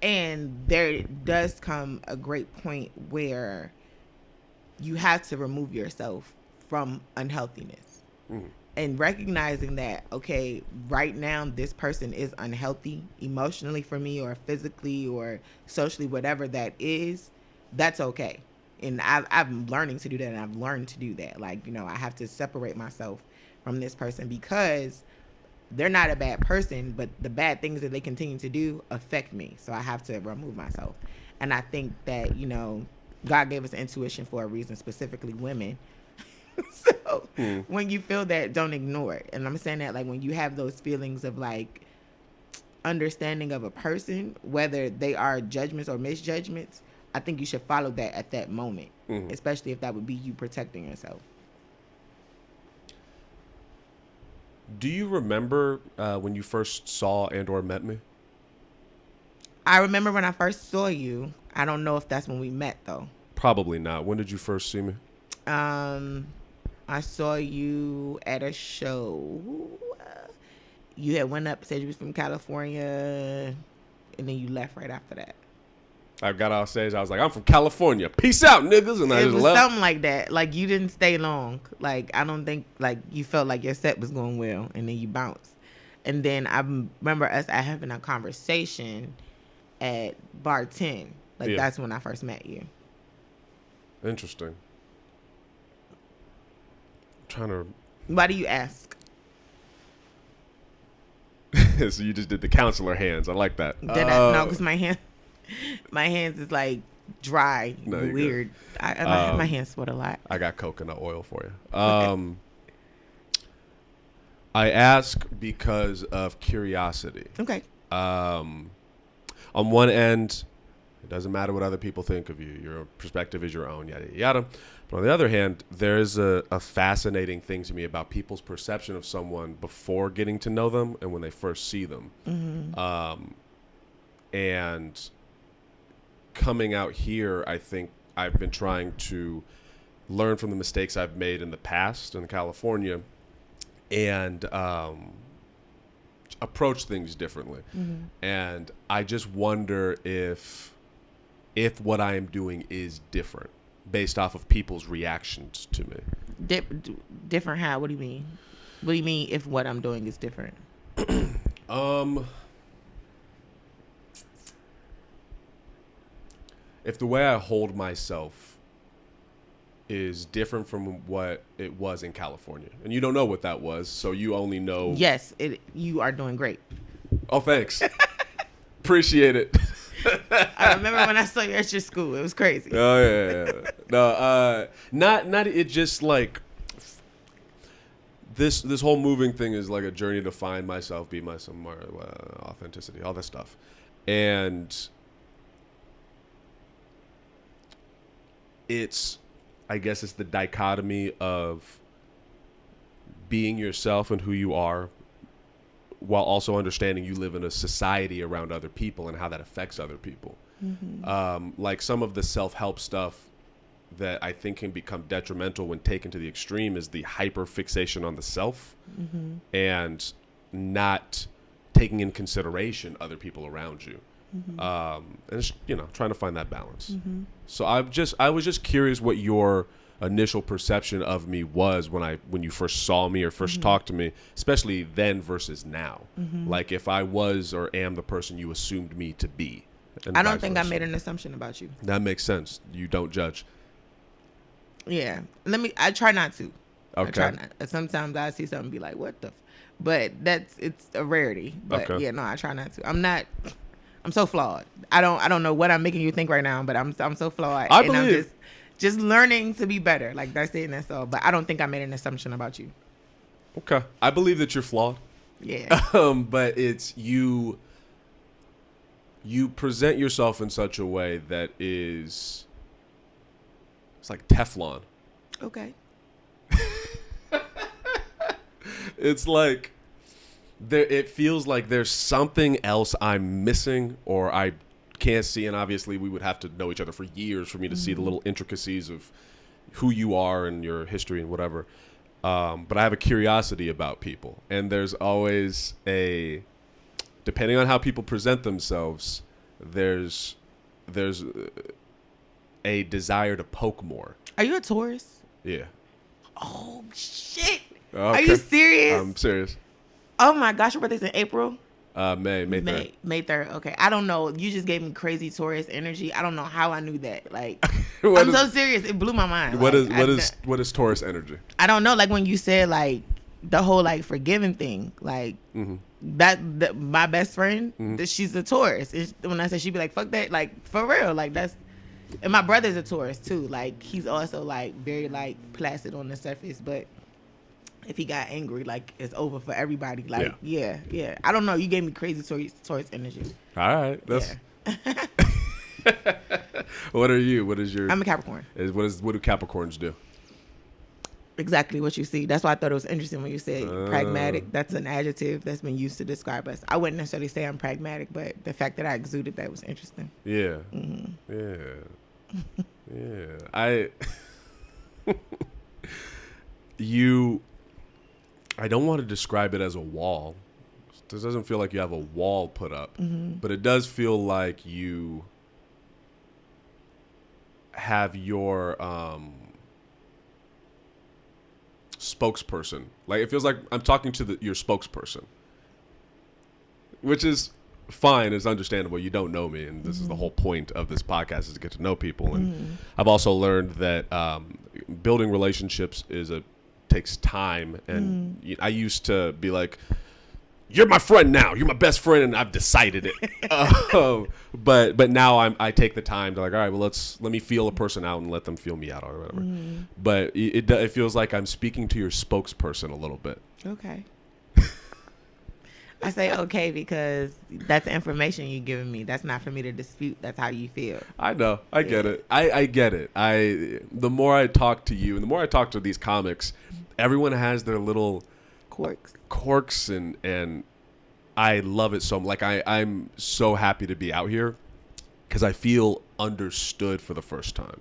And there does come a great point where you have to remove yourself from unhealthiness. Mm. and recognizing that, okay, right now this person is unhealthy emotionally for me, or physically or socially, whatever that is, that's okay. And I'm learning to do that, and I've learned to do that. Like, I have to separate myself from this person, because they're not a bad person, but the bad things that they continue to do affect me. So I have to remove myself. And I think that, God gave us intuition for a reason, specifically women. So when you feel that, don't ignore it. And I'm saying that, like, when you have those feelings of, like, understanding of a person, whether they are judgments or misjudgments, I think you should follow that at that moment, especially if that would be you protecting yourself. Do you remember when you first saw and or met me? I remember when I first saw you. I don't know if that's when we met, though. Probably not. When did you first see me? I saw you at a show. You had went up, said you was from California, and then you left right after that. I got off stage. I was like, I'm from California. Peace out, niggas. And I It just was left. something like that. Like, you didn't stay long. Like, I don't think, like, you felt like your set was going well, and then you bounced. And then I remember us having a conversation at Bar 10. Like, Yeah. That's when I first met you. Interesting. I'm trying to. Why do you ask? So you just did the counselor hands. I like that. No, because my hands is like dry, No, you're weird. My hands sweat a lot. I got coconut oil for you. I ask because of curiosity. Okay. On one end, it doesn't matter what other people think of you. Your perspective is your own, yada, yada, yada. But on the other hand, there's a fascinating thing to me about people's perception of someone before getting to know them and when they first see them. And coming out here, I think I've been trying to learn from the mistakes I've made in the past in California and approach things differently. And I just wonder if what I am doing is different based off of people's reactions to me. Different how? What do you mean? What do you mean if what I'm doing is different? If the way I hold myself is different from what it was in California. And you don't know what that was, so you only know... Yes, you are doing great. Oh, thanks. Appreciate it. I remember when I saw you at your school. It was crazy. Oh, yeah. No, not it just like... This whole moving thing is like a journey to find myself, be myself, authenticity, all that stuff. And... I guess it's the dichotomy of being yourself and who you are while also understanding you live in a society around other people and how that affects other people. Like some of the self-help stuff that I think can become detrimental when taken to the extreme is the hyper fixation on the self and not taking in consideration other people around you. And it's, trying to find that balance. So I was just curious what your initial perception of me was when you first saw me or first talked to me, especially then versus now. Like if I was or am the person you assumed me to be. I don't think I made an assumption about you. That makes sense. You don't judge. Yeah. I try not to. Okay. I try not. Sometimes I see something and be like, what the but it's a rarity. But Okay. yeah, no, I try not to. I'm so flawed. I don't know what I'm making you think right now, but I'm so flawed. I and believe. I'm just learning to be better. Like that's it and that's all. But I don't think I made an assumption about you. Okay. I believe that you're flawed. Yeah. But it's you present yourself in such a way that it's like Teflon. Okay. It's like it feels like there's something else I'm missing or I can't see, and obviously we would have to know each other for years for me to see the little intricacies of who you are and your history and whatever. But I have a curiosity about people, and there's always depending on how people present themselves, there's a desire to poke more. Are you a Taurus? Yeah. Oh shit. Are you serious? I'm serious. Oh my gosh, your birthday's in April? May 3rd. May 3rd. Okay. I don't know. You just gave me crazy Taurus energy. I don't know how I knew that. Like, so serious. It blew my mind. What is Taurus energy? I don't know. Like when you said like the whole like forgiving thing, like that my best friend, she's a Taurus. When I said she'd be like, fuck that, like for real, like that's. And my brother's a Taurus too. Like he's also like very like placid on the surface, but if he got angry, like it's over for everybody. Like yeah. I don't know. You gave me crazy Taurus energy. All right, that's. Yeah. What are you? What is your? I'm a Capricorn. What do Capricorns do? Exactly what you see. That's why I thought it was interesting when you said pragmatic. That's an adjective that's been used to describe us. I wouldn't necessarily say I'm pragmatic, but the fact that I exuded that was interesting. Yeah. Yeah. I don't want to describe it as a wall. This doesn't feel like you have a wall put up, but it does feel like you have your spokesperson. Like it feels like I'm talking to your spokesperson, which is fine. It's understandable. You don't know me, and this is the whole point of this podcast, is to get to know people. And I've also learned that building relationships takes time. And I used to be like, you're my friend now. You're my best friend, and I've decided it. But now I take the time to like, all right, well, let me feel a person out and let them feel me out or whatever. But it feels like I'm speaking to your spokesperson a little bit. Okay. I say okay because that's information you're giving me. That's not for me to dispute. That's how you feel. I know. I get it. I get it. The more I talk to you and the more I talk to these comics, everyone has their little quirks and I love it so much. Like I'm so happy to be out here because I feel understood for the first time.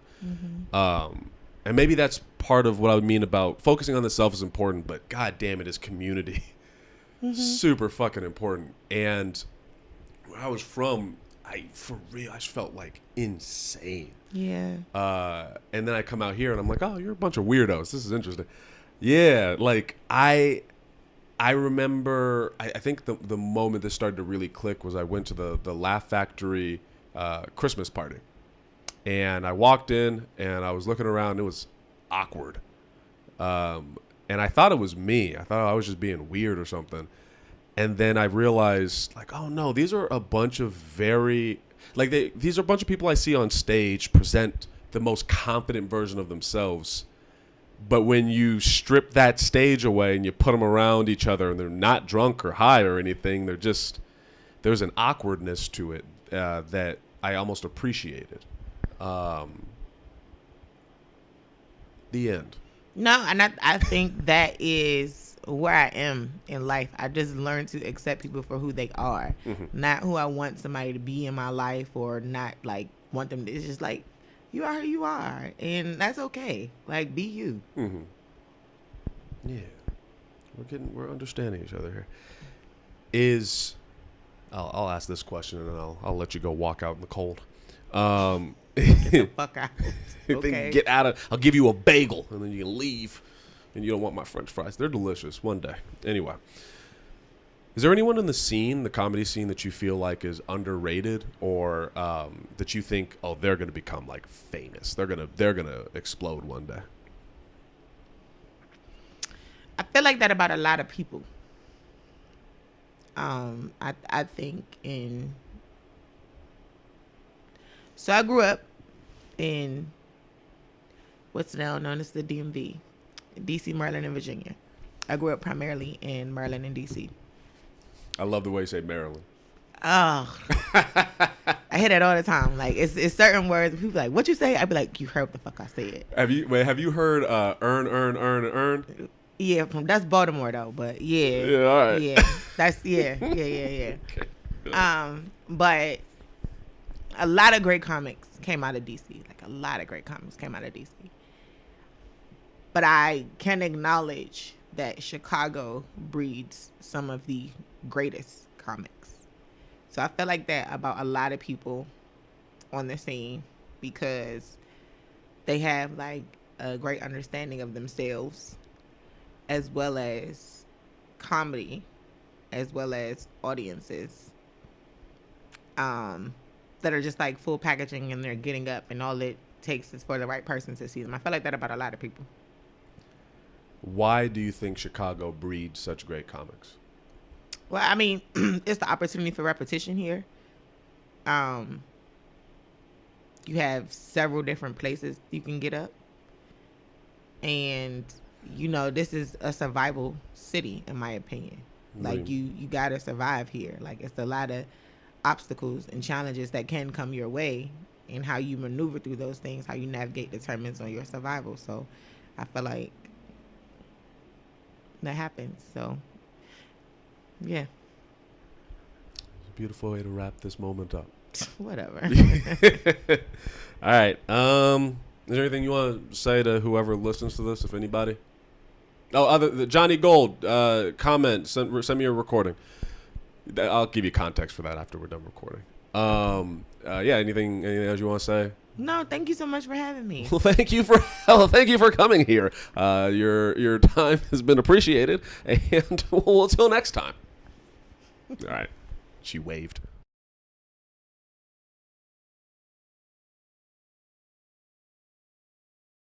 And maybe that's part of what I would mean about focusing on the self is important, but god damn it is community. Super fucking important. And where I was from, for real, I just felt like insane. Yeah. And then I come out here and I'm like, oh, you're a bunch of weirdos. This is interesting. Yeah, like I remember, I think the moment this started to really click was I went to the Laugh Factory Christmas party. And I walked in and I was looking around. It was awkward. And I thought it was me. I thought I was just being weird or something. And then I realized, like, oh no, these are a bunch of these are a bunch of people I see on stage present the most confident version of themselves. But when you strip that stage away and you put them around each other and they're not drunk or high or anything, there's an awkwardness to it that I almost appreciated. The end. No, and I think that is where I am in life. I just learned to accept people for who they are, not who I want somebody to be in my life or not like want them to. It's just like, you are who you are, and that's okay. Like, be you. Yeah, we're understanding each other here. I'll ask this question and then I'll let you go walk out in the cold. Get the fuck out. Okay. Get out of. I'll give you a bagel and then you can leave. And you don't want my French fries. They're delicious. One day. Anyway, is there anyone in the comedy scene, that you feel like is underrated, or that you think, oh, they're going to become like famous? They're gonna explode one day. I feel like that about a lot of people. I think So I grew up in what's now known as the DMV, DC, Maryland, and Virginia. I grew up primarily in Maryland and DC. I love the way you say Maryland. Oh, I hear that all the time. Like it's certain words. People are like, what you say? I'd be like, you heard what the fuck I said. Have you heard earn? Yeah, that's Baltimore though. But yeah, yeah, all right. Yeah, that's yeah. Okay. But a lot of great comics came out of DC. Like a lot of great comics came out of DC. But I can acknowledge that Chicago breeds some of the greatest comics. So I feel like that about a lot of people on the scene because they have like a great understanding of themselves. as well as comedy, as well as audiences, that are just like full packaging and they're getting up and all it takes is for the right person to see them. I feel like that about a lot of people. Why do you think Chicago breeds such great comics? Well, I mean, it's the opportunity for repetition here. You have several different places you can get up. And, this is a survival city, in my opinion. Like, you got to survive here. Like, it's a lot of obstacles and challenges that can come your way. And how you maneuver through those things, how you navigate determines on your survival. So, I feel like that happens. So, yeah. It's a beautiful way to wrap this moment up. Whatever. All right. Is there anything you want to say to whoever listens to this, if anybody? Oh, Johnny Gold, comment, send me a recording. I'll give you context for that after we're done recording. Anything else you want to say? No, thank you so much for having me. Well, thank you for coming here. Your time has been appreciated, and we'll till next time. All right. She waved.